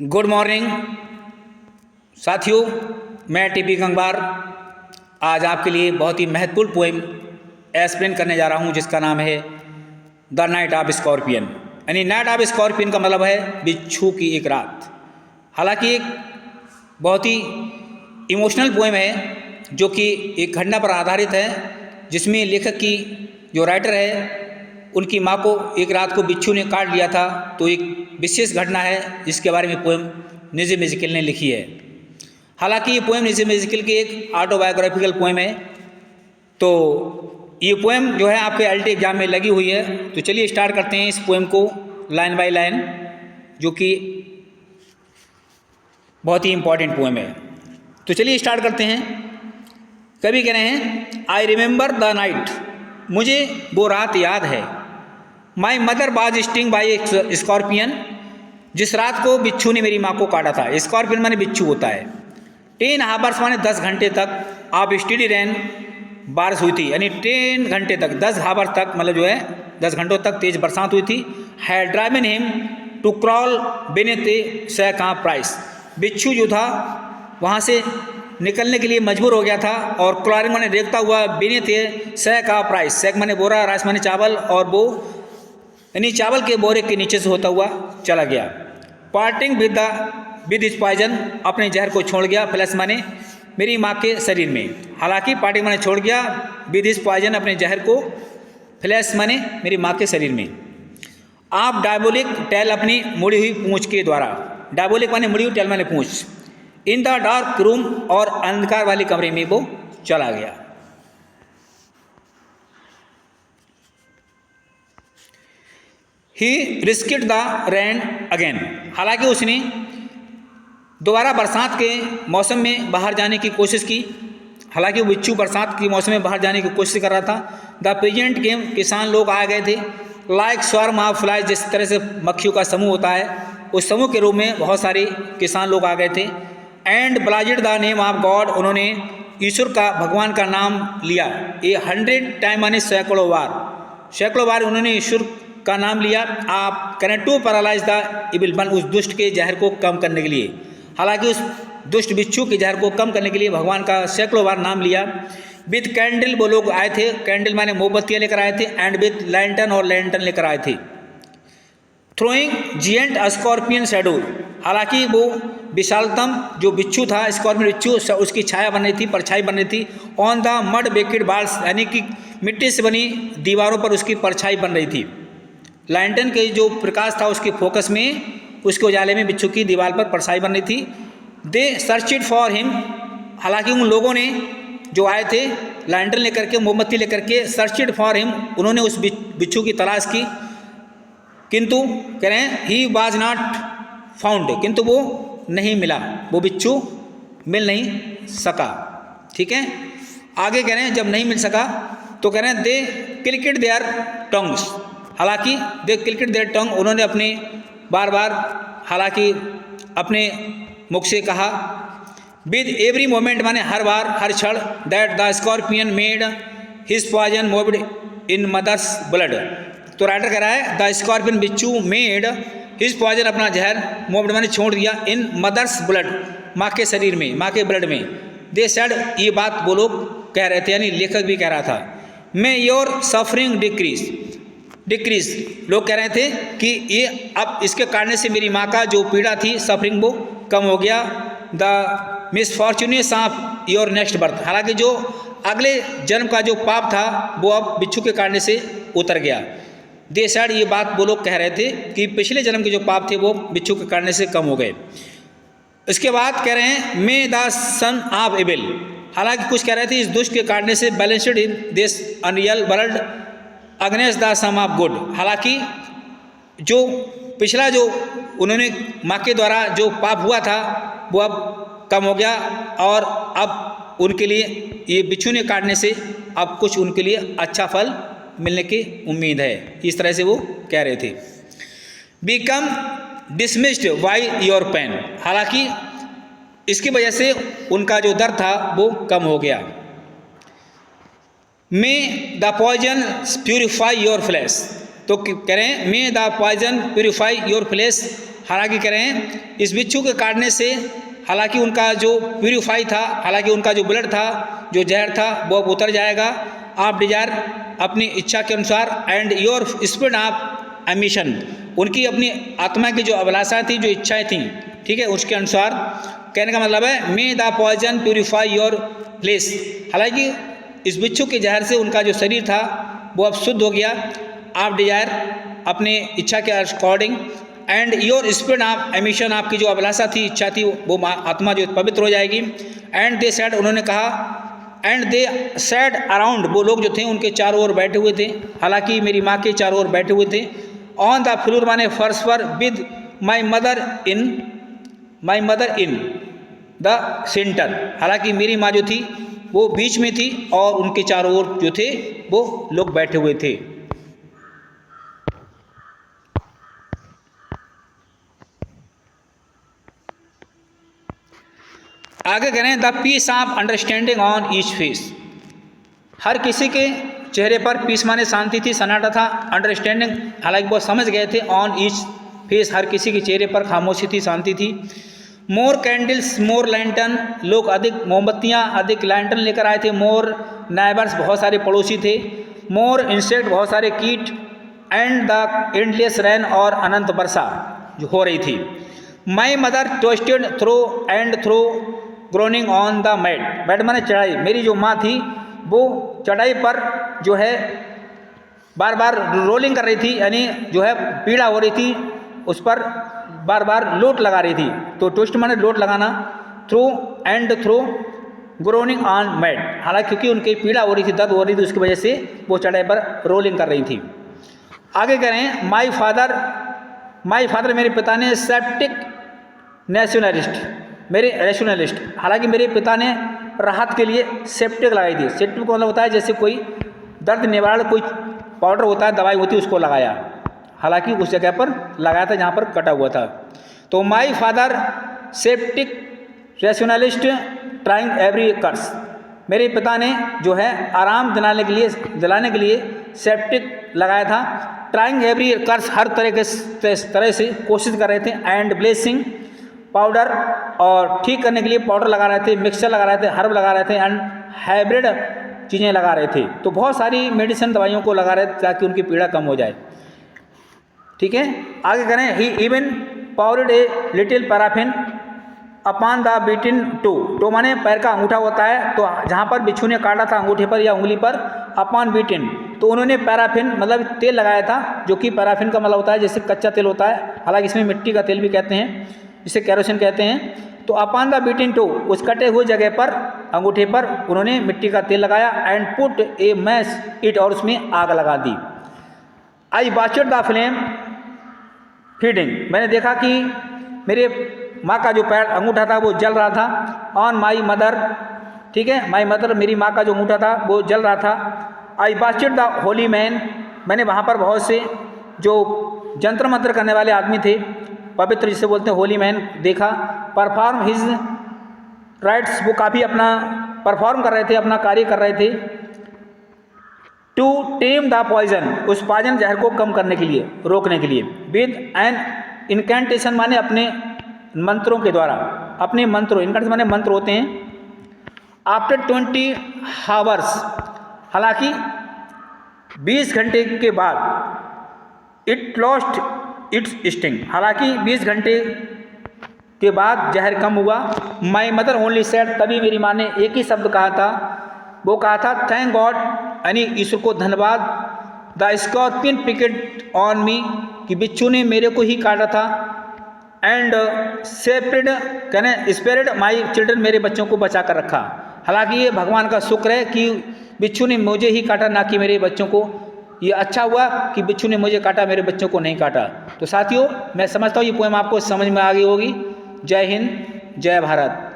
Good morning साथियों, मैं TP Gangwar आज आपके लिए बहुत ही महत्वपूर्ण पोएम एक्सप्लेन करने जा रहा हूं, जिसका नाम है द नाइट ऑफ स्कॉर्पियन। यानी नाइट ऑफ स्कॉर्पियन का मतलब है बिच्छू की एक रात। हालांकि एक बहुत ही इमोशनल पोएम है जो कि एक घटना पर आधारित है, जिसमें लेखक की जो राइटर है उनकी माँ को एक रात को बिच्छू ने काट लिया था। तो एक विशेष घटना है जिसके बारे में पोएम नजीम एज़ेकियल ने लिखी है। हालांकि ये पोएम नजीम एज़ेकियल की एक ऑटोबायोग्राफिकल पोएम है। तो ये पोएम जो है आपके एलटी एग्जाम में लगी हुई है। तो चलिए स्टार्ट करते हैं इस पोएम को लाइन बाय लाइन, जो कि बहुत ही इम्पॉर्टेंट पोएम है। तो चलिए स्टार्ट करते हैं। कवि कह रहे हैं, आई रिमेंबर द नाइट, मुझे वो रात याद है। My mother was sting by scorpion, जिस रात को बिच्छू ने मेरी माँ को काटा था। स्कॉर्पियन माने बिच्छू होता है। 10 हावर्स माने 10 घंटे तक ऑफ स्टडी रेन, बारिश हुई थी। यानी 10 घंटे तक, 10 हावर तक, मतलब जो है 10 घंटों तक तेज बरसात हुई थी। Had driven him to crawl beneath sack of price, बिच्छू जो था वहाँ से निकलने के लिए मजबूर हो गया था। और क्लॉरिंग माने देखता हुआ beneath sack of rice, sack माने बोरा, राइस माने चावल, और वो यानी चावल के बोरे के नीचे से होता हुआ चला गया। पार्टिंग विद हिज पॉइजन, अपने जहर को छोड़ गया। फ्लैश माने मेरी माँ के शरीर में। हालांकि पार्टिंग माने छोड़ गया, विद हिज पॉइजन अपने जहर को, फ्लैश माने मेरी माँ के शरीर में। आप डायबोलिक टेल, अपनी मुड़ी हुई पूंछ के द्वारा। डायबोलिक माने मुड़ी हुई, टेल माने पूंछ। इन द डार्क रूम, और अंधकार वाले कमरे में वो चला गया। ही रिस्किड द रेन अगेन, हालांकि उसने दोबारा बरसात के मौसम में बाहर जाने की कोशिश की। हालांकि वो बिच्छू बरसात के मौसम में बाहर जाने की कोशिश कर रहा था। द पेजेंट गेम, किसान लोग आ गए थे। लाइक स्वार्म ऑफ फ्लाइज, जिस तरह से मक्खियों का समूह होता है, उस समूह के रूप में बहुत सारे किसान लोग आ गए थे। And blessed the name of God, उन्होंने ईश्वर का, भगवान का नाम लिया। ये 100 टाइम माने सैकड़ों बार उन्होंने ईश्वर का नाम लिया। आप करें to paralyse the evil one, उस दुष्ट के जहर को कम करने के लिए। हालांकि उस दुष्ट बिच्छू के जहर को कम करने के लिए भगवान का सैकड़ों बार नाम लिया। विद कैंडल, वो लोग आए थे। कैंडल माने मोमबत्तियाँ लेकर आए थे। एंड विद लैंटन, और लैंटन लेकर आए थे। थ्रोइंग जियंट स्कॉर्पियन शैडो, हालांकि वो विशालतम जो बिच्छू था, स्कॉर्पियन बिच्छू, उसकी छाया बन रही थी, परछाई बन रही थी। ऑन द मड बेकेड बाल्स, यानी कि मिट्टी से बनी दीवारों पर उसकी परछाई बन रही थी। लैंटन के जो प्रकाश था उसके फोकस में, उसके उजाले में बिच्छू की दीवार पर परछाई बन रही थी। दे सर्चिड फॉर हिम, हालांकि उन लोगों ने जो आए थे लैंटन लेकर के, मोमबत्ती लेकर के, सर्चिड फॉर हिम, उन्होंने उस बिच्छू की तलाश की। किंतु कह रहे हैं ही वॉज नॉट फाउंड, किंतु वो नहीं मिला, वो बिच्छू मिल नहीं सका। ठीक है, आगे कह रहे हैं जब नहीं मिल सका तो कह रहे हैं दे क्लिकेड देयर टंग्स, हालांकि दे क्लिकेड देयर टंग, उन्होंने अपने बार बार, हालांकि अपने मुख से कहा। विद एवरी मोमेंट माने हर बार, हर क्षण, that the scorpion made his poison moved in mother's blood. तो राइटर कह रहा है द स्कॉर्पियन, बिच्छू, मेड हिज पॉइजन, अपना जहर, मूव्ड माने छोड़ दिया, इन मदर्स ब्लड, माँ के शरीर में, माँ के ब्लड में। दे सेड, ये बात वो लोग कह रहे थे, यानी लेखक भी कह रहा था। मे योर सफरिंग डिक्रीज, लोग कह रहे थे कि ये अब इसके काटने से मेरी माँ का जो पीड़ा थी, सफरिंग, वो कम हो गया। The misfortunes of your next birth, हालांकि जो अगले जन्म का जो पाप था वो अब बिच्छू के काटने से उतर गया। दे सेड, ये बात वो लोग कह रहे थे कि पिछले जन्म के जो पाप थे वो बिच्छू के काटने से कम हो गए। इसके बाद कह रहे हैं may the son of able, हालांकि कुछ कह रहे थे इस दुष्ट के काटने से balanced in this unreal world against the sum of good, हालांकि जो पिछला जो उन्होंने माँ के द्वारा जो पाप हुआ था वो अब कम हो गया, और अब उनके लिए ये बिच्छू ने काटने से अब कुछ उनके लिए अच्छा फल मिलने की उम्मीद है। इस तरह से वो कह रहे थे। Become dismissed by your pain, हालांकि इसकी वजह से उनका जो दर्द था वो कम हो गया। May the poison purify your flesh, तो कह रहे हैं may the poison purify your flesh, हालांकि कह रहे हैं इस बिच्छू के काटने से हालांकि उनका जो प्यूरीफाई था, हालांकि उनका जो ब्लड था, जो जहर था वो अब उतर जाएगा। आप डिजायर अपनी इच्छा के अनुसार and your spirit of ambition, उनकी अपनी आत्मा की जो अभिलाषा थी, जो इच्छाएं थी, ठीक है, उसके अनुसार। कहने का मतलब है may the poison purify your flesh, हालांकि इस बिच्छू के जहर से उनका जो शरीर था वो अब शुद्ध हो गया। आप डिजायर अपने इच्छा के according and your spirit of ambition, आपकी जो अभिलाषा थी, इच्छा थी, वो आत्मा जो पवित्र हो जाएगी। एंड दे सेड, उन्होंने कहा, एंड दे सेड अराउंड, वो लोग जो थे उनके चारों ओर बैठे हुए थे, हालांकि मेरी माँ के चारों ओर बैठे हुए थे। ऑन द फ्लोर माने फर्श पर, with my mother in the centre, हालांकि मेरी माँ जो थी वो बीच में थी और उनके चारों ओर जो थे वो लोग बैठे हुए थे। आगे करें the peace of understanding on each face, हर किसी के चेहरे पर, पीस माने शांति थी, सन्नाटा था, अंडरस्टैंडिंग हालांकि वो समझ गए थे, ऑन ईच फेस, हर किसी के चेहरे पर खामोशी थी, शांति थी। मोर कैंडल्स मोर लैंटर्न, लोग अधिक मोमबत्तियाँ, अधिक लैंटर्न लेकर आए थे। मोर नाइबर्स, बहुत सारे पड़ोसी थे। मोर इंसेक्ट, बहुत सारे कीट। एंड द एंडलेस रैन, और अनंत वर्षा जो हो रही थी। My mother twisted through and through groaning on the mat, mat माने चढ़ाई, मेरी जो माँ थी वो चढ़ाई पर जो है बार बार रोलिंग कर रही थी, यानी जो है पीड़ा हो रही थी, उस पर बार बार लोट लगा रही थी। तो ट्विस्ट माने लोट लगाना, through and through groaning on mat, हालांकि क्योंकि उनकी पीड़ा हो रही थी, दर्द हो रही थी, उसकी वजह से वो चढ़ाई पर रोलिंग कर रही थी। आगे करें माई फादर, मेरे पिता ने सेप्टिक नेशनलिस्ट, मेरे रेशनलिस्ट, हालांकि मेरे पिता ने राहत के लिए सेप्टिक लगाई थी। सेप्टिक को मतलब होता है जैसे कोई दर्द निवारण कोई पाउडर होता है, दवाई होती है, उसको लगाया, हालांकि उस जगह पर लगाया था जहाँ पर कटा हुआ था। तो my father sceptic rationalist trying every curse, मेरे पिता ने जो है आराम दिलाने के लिए सेप्टिक लगाया था। ट्राइंग एवरी कर्स, हर तरह से कोशिश कर रहे थे। एंड ब्लेसिंग पाउडर, और ठीक करने के लिए पाउडर लगा रहे थे, मिक्सचर लगा रहे थे, हर्ब लगा रहे थे, एंड हाइब्रिड चीज़ें लगा रहे थे। तो बहुत सारी मेडिसिन दवाइयों को लगा रहे थे ताकि उनकी पीड़ा कम हो जाए, ठीक है। आगे करें he even powdered a little paraffin upon the beaten toe माने पैर का अंगूठा होता है, तो जहाँ पर बिच्छू ने काटा था अंगूठे पर या उंगली पर, अपॉन बीटन, तो उन्होंने पैराफिन मतलब तेल लगाया था, जो कि पैराफिन का मतलब होता है जैसे कच्चा तेल होता है, हालांकि इसमें मिट्टी का तेल भी कहते हैं, जिसे कैरोसिन कहते हैं। तो अपॉन द बीटन टो, उस कटे हुए जगह पर अंगूठे पर उन्होंने मिट्टी का तेल लगाया। And put a match it, और उसमें आग लगा दी। I watched the flame feeding, मैंने देखा कि मेरे माँ का जो पैर अंगूठा था वो जल रहा था। ऑन माई मदर, ठीक है, माई मदर, मेरी माँ का जो अंगूठा था वो जल रहा था। आई वाचड द होली मैन, मैंने वहाँ पर बहुत से जो जंत्र मंत्र करने वाले आदमी थे, पवित्र जिसे बोलते हैं होली मैन, देखा। परफॉर्म हिज राइट्स, वो काफ़ी अपना परफॉर्म कर रहे थे, अपना कार्य कर रहे थे। टू टेम द पॉइजन, उस पॉइजन जहर को कम करने के लिए, रोकने के लिए। विद एन इनकेंटेशन माने अपने मंत्रों के द्वारा, अपने मंत्रों, इनकेंटेशन माने मंत्र होते हैं। आफ्टर 20 आवर्स, हालांकि 20 घंटे के बाद, इट लॉस्ट इट्स स्टिंग, हालांकि 20 घंटे के बाद जहर कम हुआ। माई मदर ओनली सेड, तभी मेरी माँ ने एक ही शब्द कहा था, वो कहा था थैंक गॉड, यानी ईश्वर को धन्यवाद। The scorpion picked on me, कि बिच्छू ने मेरे को ही काटा था। एंड सेपरेड कहने स्पेरिड माई चिल्ड्रन, मेरे बच्चों को बचा कर रखा। हालांकि ये भगवान का शुक्र है कि बिच्छू ने मुझे ही काटा, ना कि मेरे बच्चों को। ये अच्छा हुआ कि बिच्छू ने मुझे काटा, मेरे बच्चों को नहीं काटा। तो साथियों, मैं समझता हूँ ये पोएम आपको समझ में आ गई होगी। जय हिंद, जय भारत।